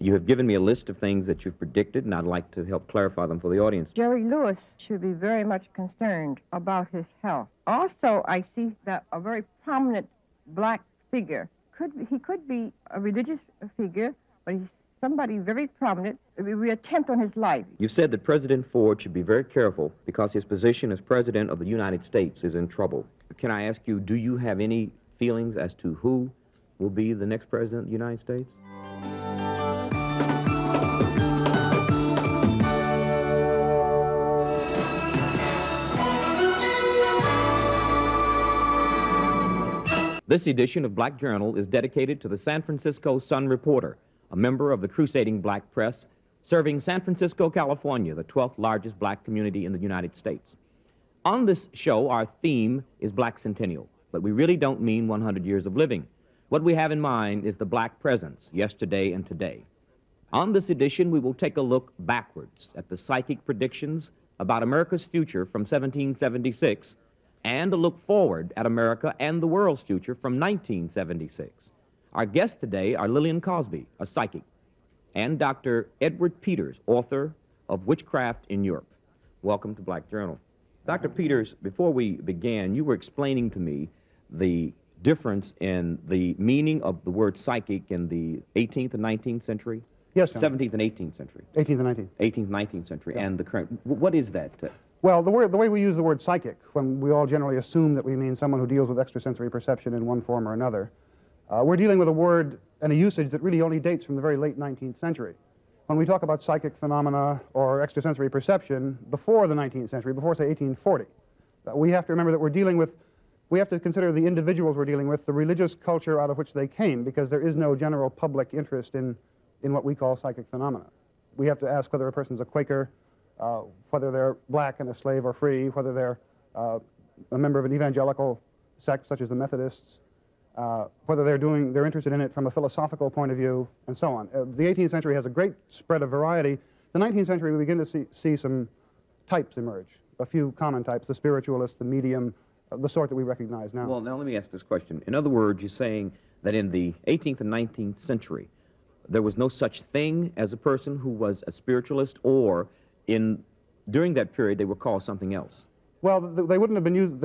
You have given me a list of things that you've predicted, and I'd like to help clarify them for the audience. Jerry Lewis should be very much concerned about his health. Also, I see that a very prominent black figure, he could be a religious figure, but he's somebody very prominent. It would be an attempt on his life. You've said that President Ford should be very careful because his position as President of the United States is in trouble. Can I ask you, do you have any feelings as to who will be the next President of the United States? This edition of Black Journal is dedicated to the San Francisco Sun-Reporter, a member of the crusading black press, serving San Francisco, California, the 12th largest black community in the United States. On this show, our theme is Bicentennial, but we really don't mean 100 years of living. What we have in mind is the black presence, yesterday and today. On this edition, we will take a look backwards at the psychic predictions about America's future from 1776 and a look forward at America and the world's future from 1976. Our guests today are Lillian Cosby, a psychic, and Dr. Edward Peters, author of Witchcraft in Europe. Welcome to Black Journal. Dr. Peters, before we began, you were explaining to me the difference in the meaning of the word psychic in the 18th and 19th century? Yes, John. 17th and 18th century. 18th and 19th. 18th, 19th century, Yeah. and the current. What is that? Well, the way we use the word psychic, when we all generally assume that we mean someone who deals with extrasensory perception in one form or another, we're dealing with a word and a usage that really only dates from the very late 19th century. When we talk about psychic phenomena or extrasensory perception before the 19th century, before, say, 1840, we have to remember that we have to consider the individuals we're dealing with, the religious culture out of which they came, because there is no general public interest in what we call psychic phenomena. We have to ask whether a person's a Quaker, whether they're black and a slave or free, whether they're a member of an evangelical sect such as the Methodists, whether they're interested in it from a philosophical point of view, and so on. The 18th century has a great spread of variety. The 19th century, we begin to see some types emerge, a few common types, the spiritualist, the medium, the sort that we recognize now. Well, now let me ask this question. In other words, you're saying that in the 18th and 19th century, there was no such thing as a person who was a spiritualist, or during that period they were called something else? Well, they wouldn't have used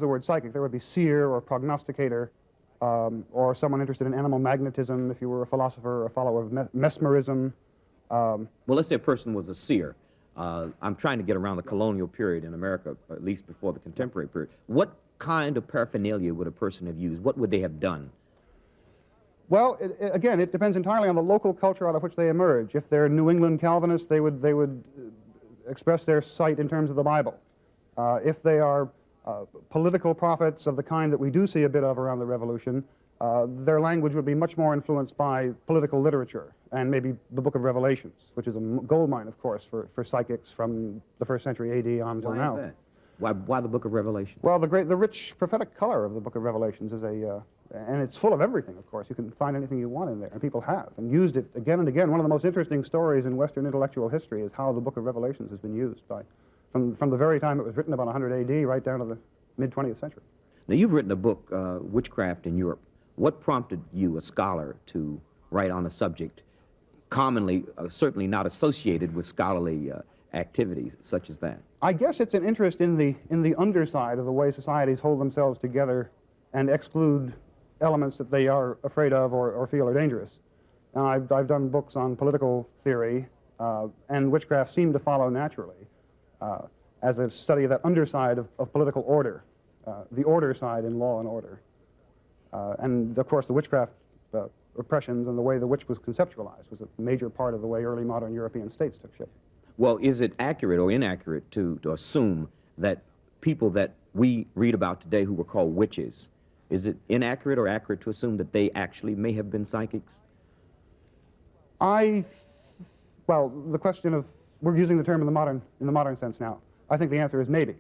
the word psychic. There would be seer or prognosticator, or someone interested in animal magnetism if you were a philosopher or a follower of mesmerism. Well, let's say a person was a seer. I'm trying to get around the colonial period in America, at least before the contemporary period. What kind of paraphernalia would a person have used? What would they have done? Well, again, it depends entirely on the local culture out of which they emerge. If they're New England Calvinists, they would express their sight in terms of the Bible. If they are political prophets of the kind that we do see a bit of around the Revolution, their language would be much more influenced by political literature and maybe the Book of Revelations, which is a goldmine, of course, for psychics from the 1st century A.D. on until now. Why is that? Why the Book of Revelation? Well, the rich prophetic color of the Book of Revelations is and it's full of everything, of course. You can find anything you want in there, and people have, and used it again and again. One of the most interesting stories in Western intellectual history is how the Book of Revelations has been used from the very time it was written, about 100 A.D., right down to the mid-20th century. Now, you've written a book, Witchcraft in Europe. What prompted you, a scholar, to write on a subject commonly, certainly not associated with scholarly activities such as that? I guess it's an interest in the underside of the way societies hold themselves together and exclude elements that they are afraid of or feel are dangerous. And I've done books on political theory, and witchcraft seemed to follow naturally as a study of that underside of political order, the order side in law and order. And, of course, the witchcraft oppressions and the way the witch was conceptualized was a major part of the way early modern European states took shape. Well, is it accurate or inaccurate to assume that people that we read about today who were called witches, is it inaccurate or accurate to assume that they actually may have been psychics? Well, the question of, we're using the term in the modern sense now. I think the answer is maybe.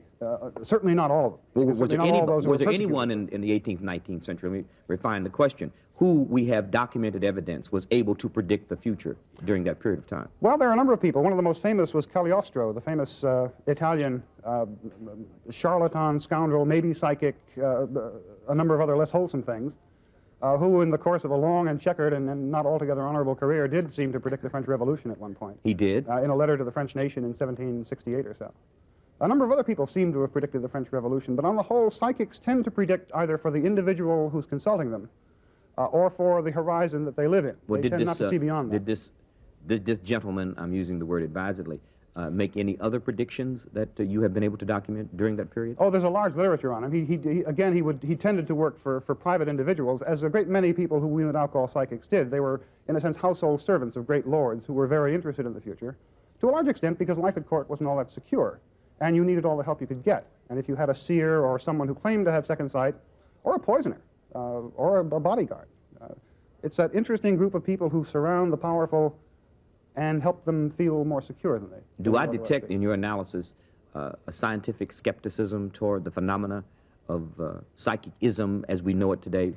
Certainly not all of them. Well, was there anyone in in the 18th, 19th century, let me refine the question, who we have documented evidence was able to predict the future during that period of time? Well, there are a number of people. One of the most famous was Cagliostro, the famous Italian charlatan, scoundrel, maybe psychic, a number of other less wholesome things. who in the course of a long and checkered and not altogether honorable career did seem to predict the French Revolution at one point. He did? In a letter to the French nation in 1768 or so. A number of other people seem to have predicted the French Revolution, but on the whole, psychics tend to predict either for the individual who's consulting them or for the horizon that they live in. Well, they tend not to see beyond that. Did this gentleman, I'm using the word advisedly, make any other predictions that you have been able to document during that period? Oh, there's a large literature on him. He tended to work for private individuals, as a great many people who we would now call psychics did. They were, in a sense, household servants of great lords who were very interested in the future, to a large extent because life at court wasn't all that secure, and you needed all the help you could get. And if you had a seer or someone who claimed to have second sight, or a poisoner, or a bodyguard, it's that interesting group of people who surround the powerful and help them feel more secure than they do. I detect in your analysis a scientific skepticism toward the phenomena of psychicism as we know it today?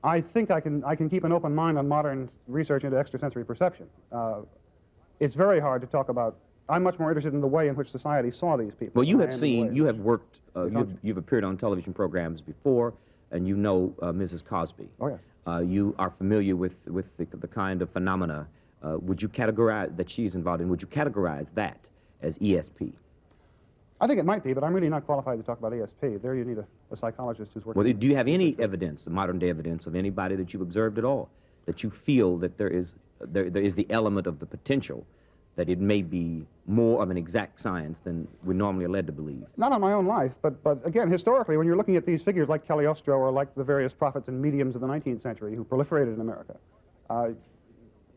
I think I can keep an open mind on modern research into extrasensory perception. It's very hard to talk about. I'm much more interested in the way in which society saw these people. Well, you have seen, you have worked, you've appeared on television programs before, and you know Mrs. Cosby. Oh, yes. You are familiar with the kind of phenomena would you categorize that she's involved in? Would you categorize that as ESP? I think it might be, but I'm really not qualified to talk about ESP. There you need a psychologist who's working. Well, do you have any evidence, modern-day evidence, of anybody that you've observed at all, that you feel that there is the element of the potential that it may be more of an exact science than we normally are led to believe? Not on my own life, but again, historically, when you're looking at these figures like Cagliostro or like the various prophets and mediums of the 19th century who proliferated in America,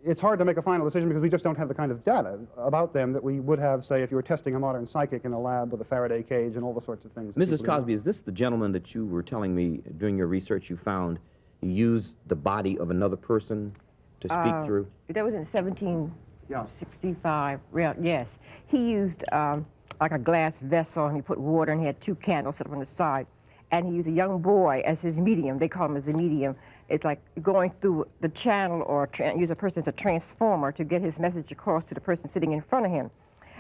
it's hard to make a final decision because we just don't have the kind of data about them that we would have, say, if you were testing a modern psychic in a lab with a Faraday cage and all the sorts of things. Mrs. Cosby, is this the gentleman that you were telling me during your research you found he used the body of another person to speak through? That was in 1765. Yes. He used like a glass vessel, and he put water, and he had two candles set up on the side. And he used a young boy as his medium. They call him as a medium. It's like going through the channel or use a person as a transformer to get his message across to the person sitting in front of him.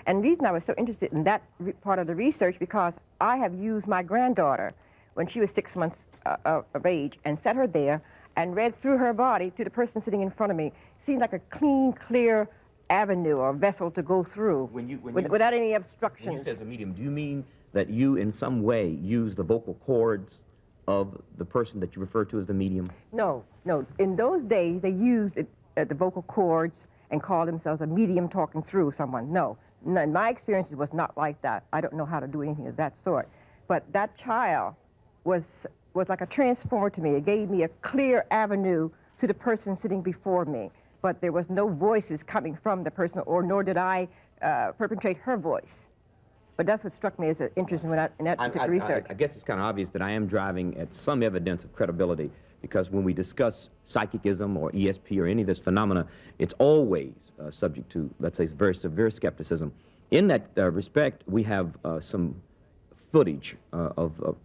And the reason I was so interested in that part of the research, because I have used my granddaughter when she was 6 months of age and set her there and read through her body to the person sitting in front of me. Seemed like a clean, clear avenue or vessel to go through without any obstructions. When you say as a medium, do you mean that you in some way use the vocal cords of the person that you refer to as the medium? No, no. In those days, they used the vocal cords and called themselves a medium talking through someone. No, my experience was not like that. I don't know how to do anything of that sort. But that child was like a transformer to me. It gave me a clear avenue to the person sitting before me. But there was no voices coming from the person, nor did I perpetrate her voice. But that's what struck me as interesting in that particular research. I guess it's kind of obvious that I am driving at some evidence of credibility, because when we discuss psychicism or ESP or any of this phenomena, it's always subject to, let's say, very severe skepticism. In that respect, we have some footage of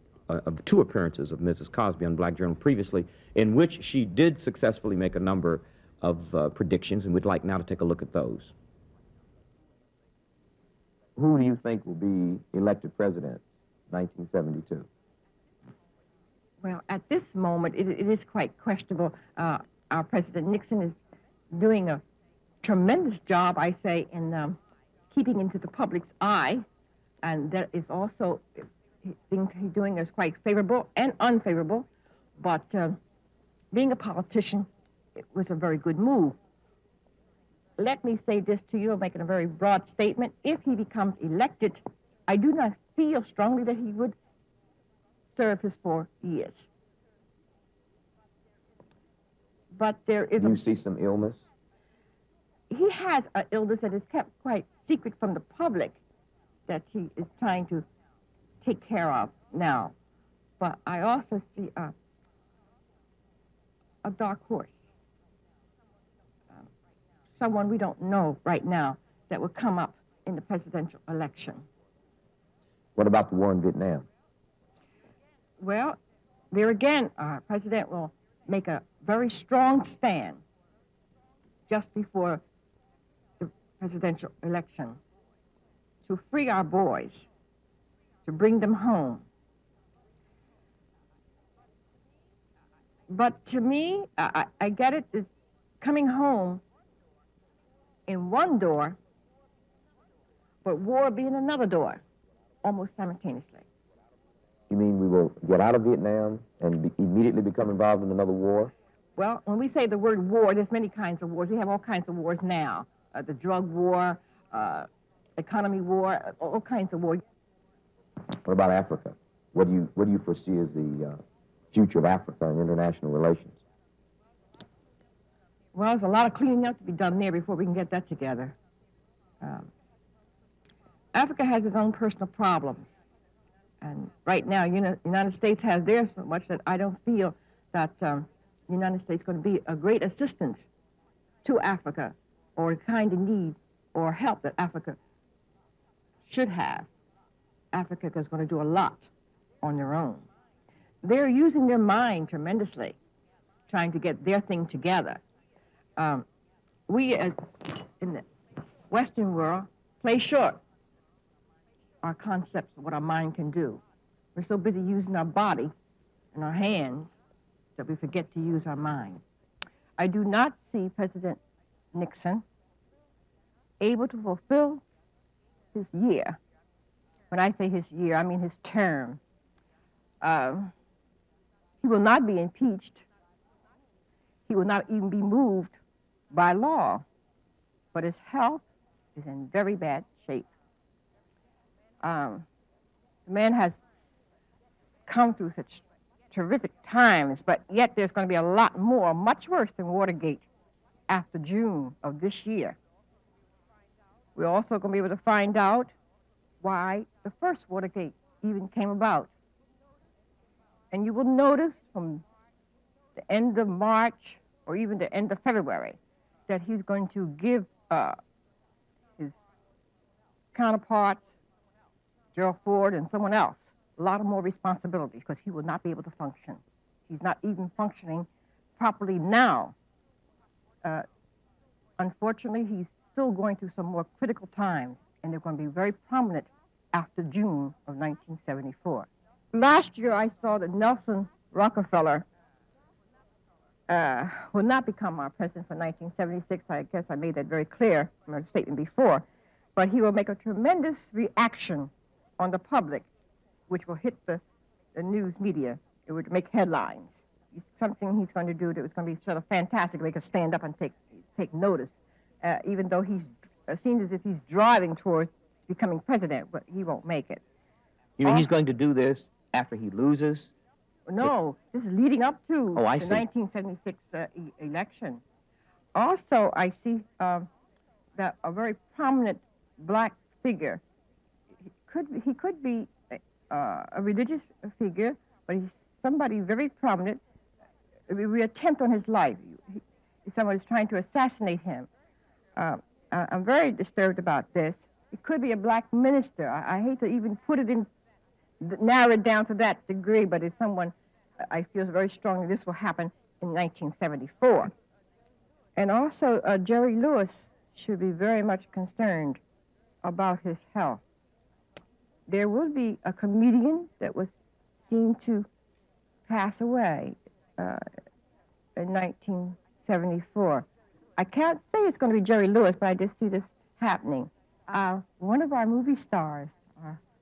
two appearances of Mrs. Cosby on Black Journal previously, in which she did successfully make a number of predictions, and we'd like now to take a look at those. Who do you think will be elected president in 1972? Well, at this moment, it is quite questionable. Our President Nixon is doing a tremendous job, I say, in keeping into the public's eye, and that is also, things he's doing is quite favorable and unfavorable, but being a politician, it was a very good move. Let me say this to you, making a very broad statement. If he becomes elected, I do not feel strongly that he would serve his 4 years. But there is You see some illness? He has an illness that is kept quite secret from the public that he is trying to take care of now. But I also see a dark horse. Someone we don't know right now that will come up in the presidential election. What about the war in Vietnam? Well, there again, our president will make a very strong stand just before the presidential election to free our boys, to bring them home. But to me, I get it as coming home in one door, but war being another door, almost simultaneously. You mean we will get out of Vietnam and immediately become involved in another war? Well, when we say the word war, there's many kinds of wars. We have all kinds of wars now. The drug war, economy war, all kinds of wars. What about Africa? What do you foresee as the future of Africa and international relations? Well, there's a lot of cleaning up to be done there before we can get that together. Africa has its own personal problems. And right now, the United States has theirs so much that I don't feel that the United States is going to be a great assistance to Africa or the kind of need or help that Africa should have. Africa is going to do a lot on their own. They're using their mind tremendously, trying to get their thing together. We, in the Western world, play short our concepts of what our mind can do. We're so busy using our body and our hands that we forget to use our mind. I do not see President Nixon able to fulfill his year. When I say his year, I mean his term. He will not be impeached. He will not even be moved by law. But his health is in very bad shape. The man has come through such terrific times, but yet there's going to be a lot more, much worse than Watergate after June of this year. We're also going to be able to find out why the first Watergate even came about. And you will notice from the end of March or even the end of February that he's going to give his counterparts, Gerald Ford and someone else, a lot more responsibility because he will not be able to function. He's not even functioning properly now. Unfortunately, he's still going through some more critical times, and they're going to be very prominent after June of 1974. Last year, I saw that Nelson Rockefeller will not become our president for 1976. I guess I made that very clear in my statement before. But he will make a tremendous reaction on the public, which will hit the news media. It would make headlines. It's something he's going to do that was going to be sort of fantastic. Make us stand up and take notice, even though he's seen as if he's driving towards becoming president, but he won't make it. You mean he's going to do this after he loses? No, this is leading up to the 1976 election. Also, I see that a very prominent black figure, he could be a religious figure, but he's somebody very prominent. We attempt on his life. Someone is trying to assassinate him. I'm very disturbed about this. It could be a black minister. I hate to even put it in, narrow it down to that degree, but it's someone I feel very strongly this will happen in 1974. And also, Jerry Lewis should be very much concerned about his health. There will be a comedian that was seen to pass away in 1974. I can't say it's going to be Jerry Lewis, but I just see this happening. One of our movie stars,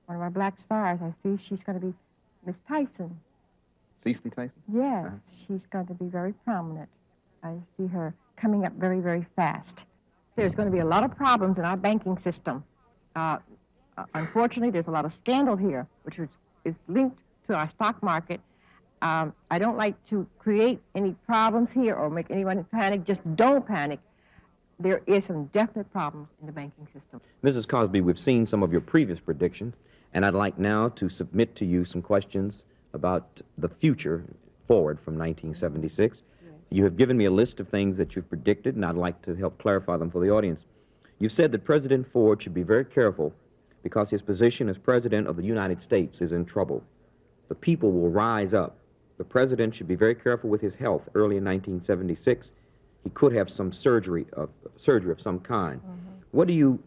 one of our black stars, I see she's going to be Miss Tyson. Cecily Tyson? Yes, she's going to be very prominent. I see her coming up very, very fast. There's going to be a lot of problems in our banking system. Unfortunately, there's a lot of scandal here, which is linked to our stock market. I don't like to create any problems here or make anyone panic. Just don't panic. There is some definite problems in the banking system. Mrs. Cosby, we've seen some of your previous predictions, and I'd like now to submit to you some questions about the future forward from 1976. Yes. You have given me a list of things that you've predicted, and I'd like to help clarify them for the audience. You've said that President Ford should be very careful because his position as President of the United States is in trouble. The people will rise up. The President should be very careful with his health. Early in 1976, he could have some surgery of some kind. Mm-hmm. What do you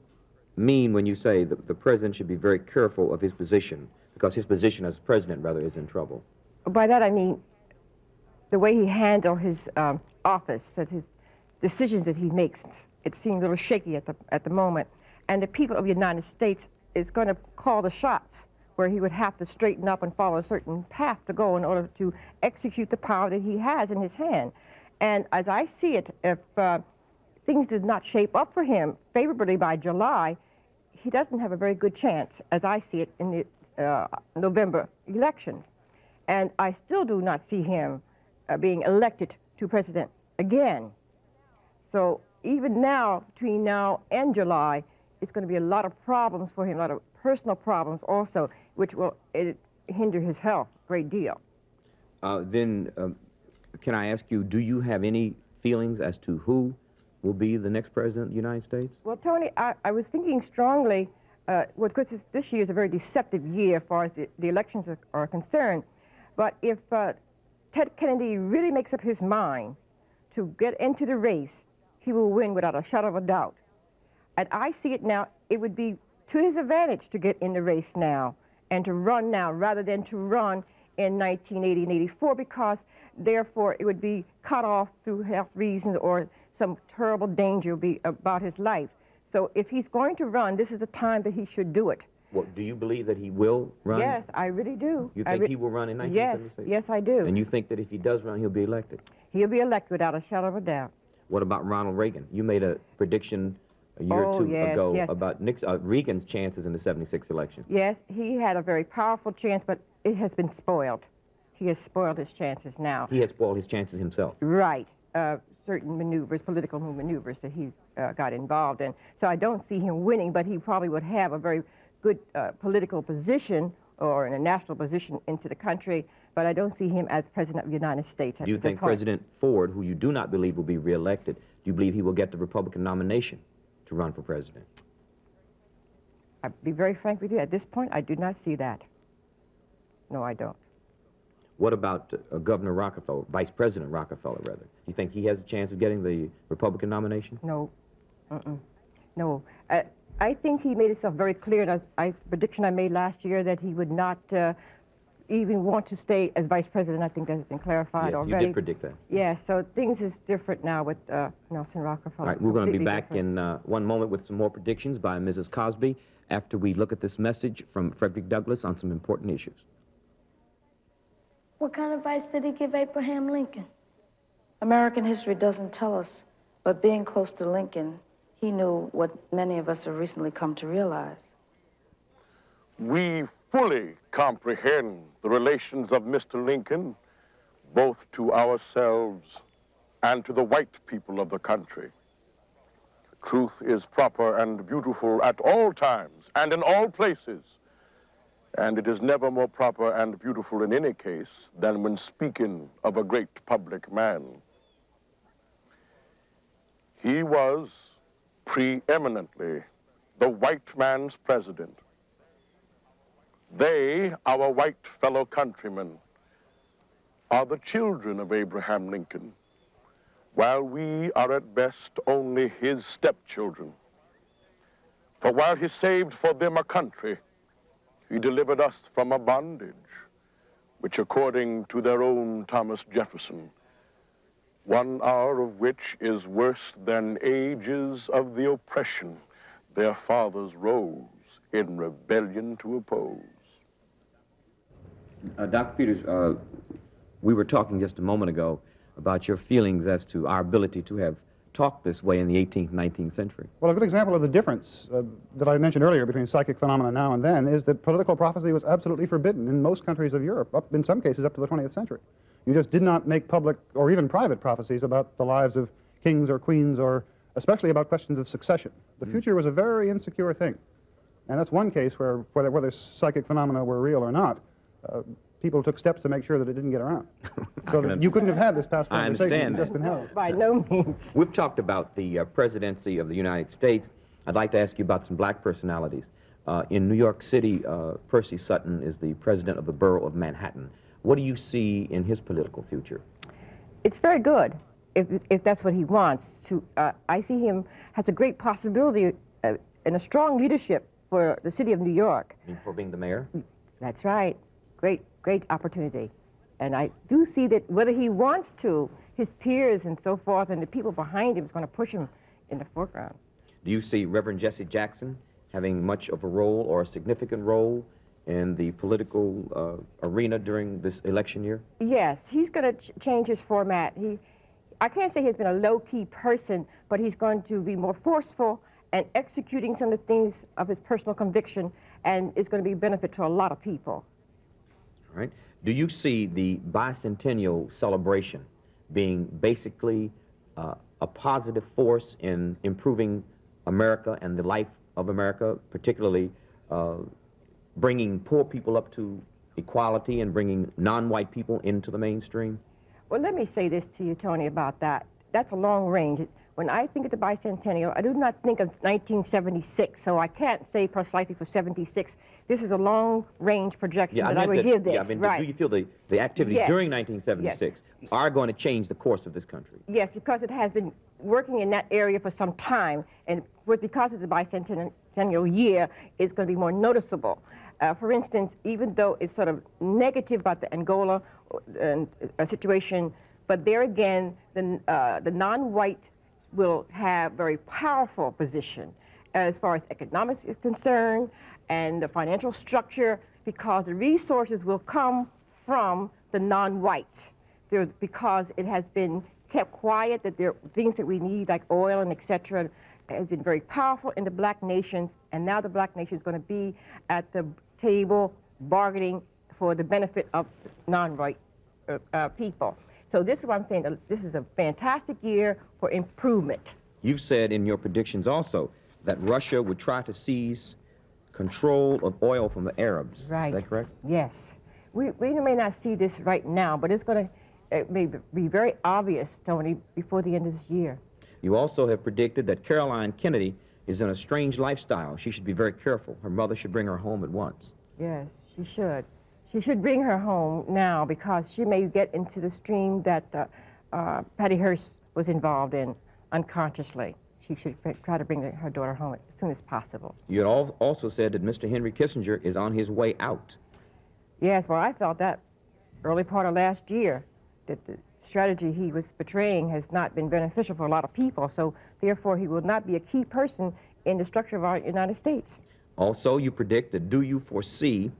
mean when you say that the President should be very careful of his position, because his position as President, rather, is in trouble? By that I mean the way he handled his office, that his decisions that he makes, it seemed a little shaky at the moment. And the people of the United States is going to call the shots, where he would have to straighten up and follow a certain path to go in order to execute the power that he has in his hand. And as I see it, if things did not shape up for him favorably by July, he doesn't have a very good chance, as I see it, in the November elections. And I still do not see him being elected to president again. So even now, between now and July, it's going to be a lot of problems for him, a lot of personal problems also, which will hinder his health a great deal. Then, can I ask you, do you have any feelings as to who will be the next president of the United States? Well, Tony, I was thinking strongly, because this year is a very deceptive year as far as the elections are concerned. But if Ted Kennedy really makes up his mind to get into the race, he will win without a shadow of a doubt. And I see it now, it would be to his advantage to get in the race now and to run now rather than to run in 1980 and 84, because therefore it would be cut off through health reasons or some terrible danger will be about his life. So if he's going to run, this is the time that he should do it. Well, do you believe that he will run? Yes, I really do. You think he will run in 1976? Yes, I do. And you think that if he does run, he'll be elected? He'll be elected without a shadow of a doubt. What about Ronald Reagan? You made a prediction a year or two ago about Reagan's chances in the 76 election. Yes, he had a very powerful chance, but it has been spoiled. He has spoiled his chances now. He has spoiled his chances himself. Right. Certain maneuvers, political maneuvers that he got involved in. So I don't see him winning, but he probably would have a very good political position or in a national position into the country, but I don't see him as president of the United States at this point. Do you think President Ford, who you do not believe will be reelected, do you believe he will get the Republican nomination to run for president? I'll be very frank with you, at this point, I do not see that. No, I don't. What about Governor Rockefeller, Vice President Rockefeller, rather? You think he has a chance of getting the Republican nomination? No. No. I think he made himself very clear in a prediction I made last year that he would not even want to stay as vice president. I think that has been clarified already. Yes, you did predict that. Yes, so things is different now with Nelson Rockefeller. All right, we're going to be back different. in one moment with some more predictions by Mrs. Cosby after we look at this message from Frederick Douglass on some important issues. What kind of advice did he give Abraham Lincoln? American history doesn't tell us, but being close to Lincoln, he knew what many of us have recently come to realize. We fully comprehend the relations of Mr. Lincoln, both to ourselves and to the white people of the country. Truth is proper and beautiful at all times and in all places, and it is never more proper and beautiful in any case than when speaking of a great public man. He was preeminently the white man's president. They, our white fellow countrymen, are the children of Abraham Lincoln, while we are at best only his stepchildren. For while he saved for them a country, he delivered us from a bondage, which according to their own Thomas Jefferson, 1 hour of which is worse than ages of the oppression their fathers rose in rebellion to oppose. Dr. Peters, we were talking just a moment ago about your feelings as to our ability to have talked this way in the 18th, 19th century. Well, a good example of the difference that I mentioned earlier between psychic phenomena now and then is that political prophecy was absolutely forbidden in most countries of Europe, in some cases up to the 20th century. You just did not make public or even private prophecies about the lives of kings or queens, or especially about questions of succession. The future was a very insecure thing. And that's one case where, whether psychic phenomena were real or not, people took steps to make sure that it didn't get around. So that you couldn't have had this past conversation understand just been held. By no means. We've talked about the presidency of the United States. I'd like to ask you about some black personalities. In New York City, Percy Sutton is the president of the borough of Manhattan. What do you see in his political future? It's very good, if that's what he wants. I see him has a great possibility and a strong leadership for the city of New York. For being the mayor? That's right. Great opportunity. And I do see that whether he wants to, his peers and so forth and the people behind him is going to push him in the foreground. Do you see Reverend Jesse Jackson having much of a role or a significant role in the political arena during this election year? Yes, he's going to change his format. I can't say he's been a low-key person, but he's going to be more forceful and executing some of the things of his personal conviction, and it's going to be a benefit to a lot of people. All right. Do you see the Bicentennial celebration being basically a positive force in improving America and the life of America, particularly bringing poor people up to equality and bringing non-white people into the mainstream? Well, let me say this to you, Tony, about that. That's a long range. When I think of the Bicentennial, I do not think of 1976, so I can't say precisely for 76. This is a long-range projection that I would give this. Yeah, I mean, right. do you feel the activities Yes. during 1976 are going to change the course of this country? Yes, because it has been working in that area for some time, and because it's a bicentennial year, it's going to be more noticeable. For instance, even though it's sort of negative about the Angola situation, but there again, the non-white will have very powerful position as far as economics is concerned and the financial structure, because the resources will come from the non-whites. Because it has been kept quiet, that there are things that we need like oil and etc. has been very powerful in the black nations, and now the black nation is going to be at the table bargaining for the benefit of non-white people. So this is what I'm saying, that this is a fantastic year for improvement. You've said in your predictions also that Russia would try to seize control of oil from the Arabs. Right. Is that correct? Yes. We may not see this right now, but it's going to be very obvious, Tony, before the end of this year. You also have predicted that Caroline Kennedy is in a strange lifestyle. She should be very careful. Her mother should bring her home at once. Yes, she should. She should bring her home now, because she may get into the stream that Patty Hearst was involved in unconsciously. She should try to bring her daughter home as soon as possible. You had also said that Mr. Henry Kissinger is on his way out. Yes, well, I felt that early part of last year, that the strategy he was portraying has not been beneficial for a lot of people, so therefore he will not be a key person in the structure of our United States. Also, you predict that do you foresee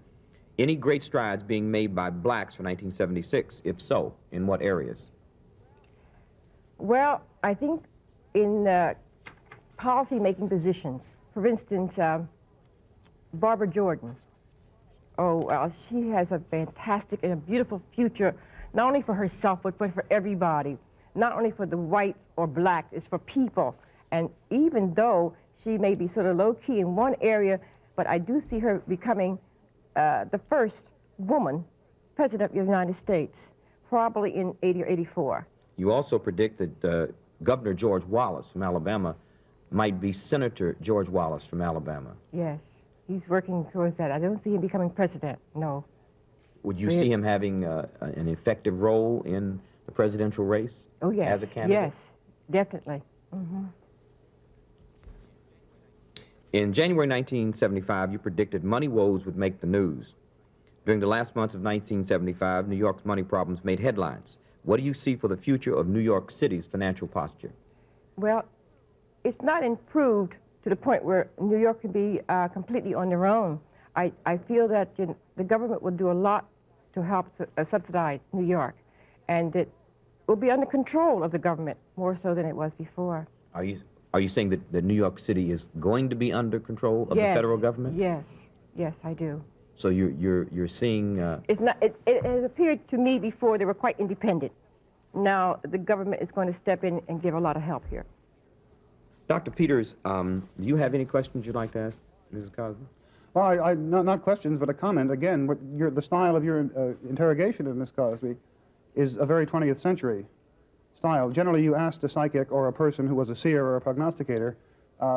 any great strides being made by blacks for 1976? If so, in what areas? Well, I think in policy-making positions. For instance, Barbara Jordan. Oh, well, she has a fantastic and a beautiful future, not only for herself, but for everybody. Not only for the whites or blacks, it's for people. And even though she may be sort of low-key in one area, but I do see her becoming the first woman president of the United States, probably in 80 or 84. You also predict that Governor George Wallace from Alabama might be Senator George Wallace from Alabama. Yes, he's working towards that. I don't see him becoming president, no. Would you see him having an effective role in the presidential race? Oh, yes. As a candidate? Yes, definitely. Mm-hmm. In January 1975, you predicted money woes would make the news. During the last months of 1975, New York's money problems made headlines. What do you see for the future of New York City's financial posture? Well, it's not improved to the point where New York can be completely on their own. I feel that the government will do a lot to help subsidize New York, and it will be under control of the government more so than it was before. Are you saying that New York City is going to be under control of the federal government? Yes, yes, I do. So you're seeing... It's not. It has appeared to me before they were quite independent. Now the government is going to step in and give a lot of help here. Dr. Peters, do you have any questions you'd like to ask Mrs. Cosby? Well, not questions, but a comment. Again, the style of your interrogation of Miss Cosby is a very 20th century style. Generally, you asked a psychic or a person who was a seer or a prognosticator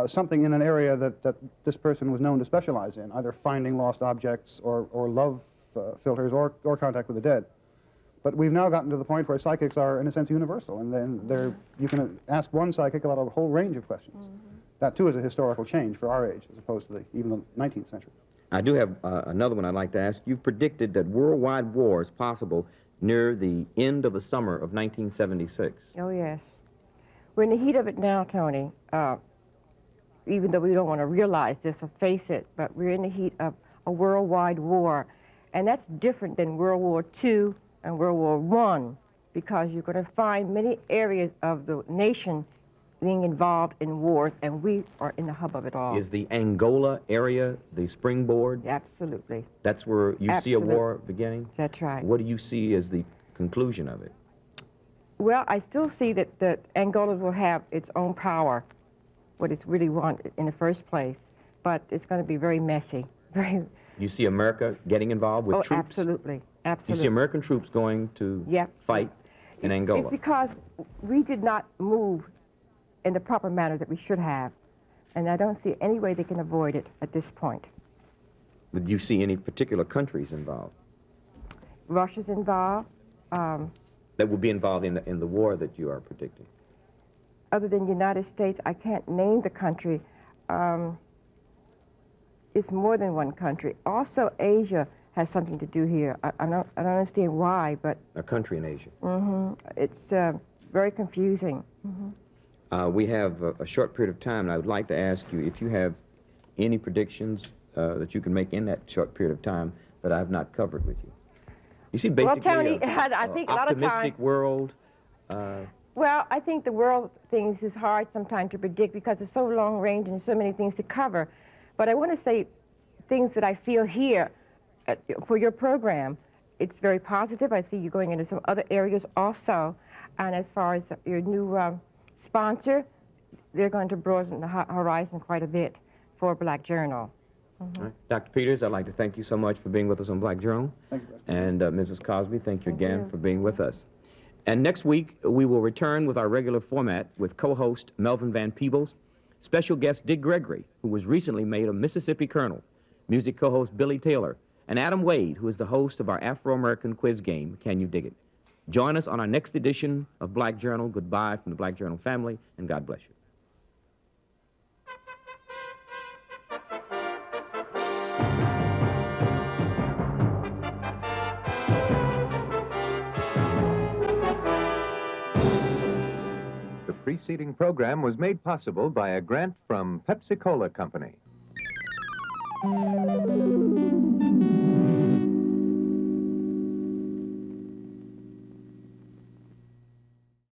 something in an area that this person was known to specialize in, either finding lost objects or love filters or contact with the dead. But we've now gotten to the point where psychics are, in a sense, universal, and then you can ask one psychic about a whole range of questions. Mm-hmm. That, too, is a historical change for our age, as opposed to even the 19th century. I do have another one I'd like to ask. You've predicted that worldwide war is possible near the end of the summer of 1976. Oh, yes. We're in the heat of it now, Tony. Even though we don't want to realize this or face it, but we're in the heat of a worldwide war. And that's different than World War II and World War I, because you're going to find many areas of the nation being involved in wars, and we are in the hub of it all. Is the Angola area the springboard? Absolutely. That's where you see a war beginning? That's right. What do you see as the conclusion of it? Well, I still see that Angola will have its own power, what it's really wanted in the first place, but it's going to be very messy. Very. You see America getting involved with troops? Absolutely. Absolutely. You see American troops going to fight in Angola? It's because we did not move in the proper manner that we should have, and I don't see any way they can avoid it at this point. Do you see any particular countries involved? Russia's involved. That will be involved in the war that you are predicting? Other than the United States, I can't name the country. It's more than one country. Also, Asia has something to do here. I don't understand why, but... A country in Asia. It's very confusing. We have a short period of time, and I would like to ask you if you have any predictions that you can make in that short period of time that I have not covered with you. You see, basically, well, Tony, I think a lot of times... optimistic world. Well, I think the world things is hard sometimes to predict because it's so long range and so many things to cover. But I want to say things that I feel here for your program. It's very positive. I see you going into some other areas also. And as far as your new sponsor, they're going to broaden the horizon quite a bit for Black Journal. Right. Dr. Peters, I'd like to thank you so much for being with us on Black Journal. Thank you. And Mrs. Cosby, thank you again for being with us. And next week, we will return with our regular format with co-host Melvin Van Peebles, special guest Dick Gregory, who was recently made a Mississippi colonel, music co-host Billy Taylor, and Adam Wade, who is the host of our Afro-American quiz game, Can You Dig It? Join us on our next edition of Black Journal. Goodbye from the Black Journal family, and God bless you. The preceding program was made possible by a grant from Pepsi-Cola Company.